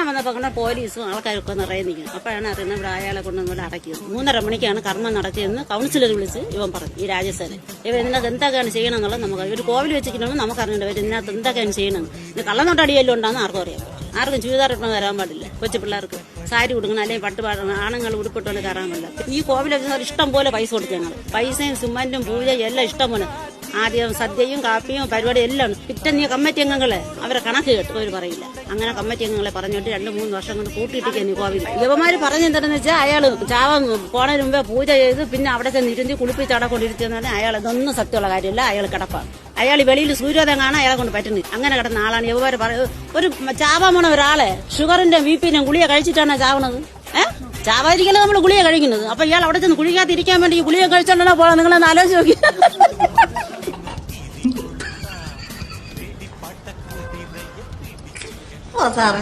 വന്നപ്പോൾ കണ്ട പോലീസും ആൾക്കാരൊക്കെ നിറയെ നിൽക്കുന്നു. അപ്പോഴാണ് അറിയുന്നത് ഇവിടെ അയാളെ കൊണ്ടുവന്ന് അടക്കിയത്. 3:30 മണിക്കാണ് കർമ്മം നടത്തിയെന്ന് കൗൺസിലർ വിളിച്ച് ഇവൻ പറഞ്ഞു. ഈ രാജസേനൻ ഇവ ഇതിനകത്ത് എന്തൊക്കെയാണ് ചെയ്യണം എന്നുള്ളത് നമുക്ക് ഒരു കോവിൽ വെച്ചിട്ടുണ്ടെങ്കിൽ നമുക്ക് അറിയേണ്ടി വരും ഇതിനകത്ത് എന്തൊക്കെയാണ് ചെയ്യണം. ഇത് കള്ളനോട്ടടിയെല്ലാം ഉണ്ടാകുന്ന ആർക്കും അറിയാം. ആർക്കും ചുരിദാറിട്ടൊന്നും വരാൻ പാടില്ല. കൊച്ചു പിള്ളേർക്ക് സാരി ഉടുക്കണം, അല്ലെങ്കിൽ പട്ടുപാടണം, ആണുങ്ങൾ ഉടുപ്പിട്ടോണ്ട് കയറാൻ പാടില്ല. ഈ കോവിൽ ഇഷ്ടം പോലെ പൈസ കൊടുത്തു ഞങ്ങൾ. പൈസയും സിമന്റും പൂജയും എല്ലാം ഇഷ്ടം പോലെ. ആദ്യം സദ്യയും കാപ്പിയും പരിപാടി എല്ലാം. പിറ്റേ കമ്മിറ്റി അംഗങ്ങളെ അവരെ കണക്ക് കേട്ടു അവർ പറയില്ല. അങ്ങനെ കമ്മിറ്റി അംഗങ്ങളെ പറഞ്ഞിട്ട് 2-3 വർഷം കൊണ്ട് കൂട്ടിയിട്ടിരിക്കുന്നു കോവിൽ. യുവമാര് പറഞ്ഞെന്താണെന്ന് വെച്ചാൽ അയാൾ ചാവാൻ പോണതിന് മുമ്പേ പൂജ ചെയ്ത് പിന്നെ അവിടെ ചെന്ന് ഇരുത്തി കുളിപ്പിച്ച് അവിടെ കൊണ്ടിരുത്തിയെന്ന് അയാൾ ഇതൊന്നും സത്യമുള്ള കാര്യമില്ല. അയാൾ കിടപ്പാണ്. അയാൾ വെളിയിൽ സൂര്യോദയം കാണാൻ അയാളെ കൊണ്ട് പറ്റുന്നില്ല. അങ്ങനെ കിടന്ന ആളാണ് യുവമാര് പറയുന്നത്. ഒരു ചാവാൻ പോണ ഒരാളെ ഷുഗറിന്റെ ബിപിന്റെ ഗുളിക കഴിച്ചിട്ടാണ് ചാവണത്. ചാവാതിരിക്കല നമ്മൾ ഗുളിക കഴിക്കുന്നത്. അപ്പൊ ഇയാൾ അവിടെ ചെന്ന് കുളിക്കാതിരിക്കാൻ വേണ്ടി ഗുളിക കഴിച്ചോണ്ടാ പോകാം. നിങ്ങളൊന്ന് ആലോചിച്ച് നോക്കി. സാറേ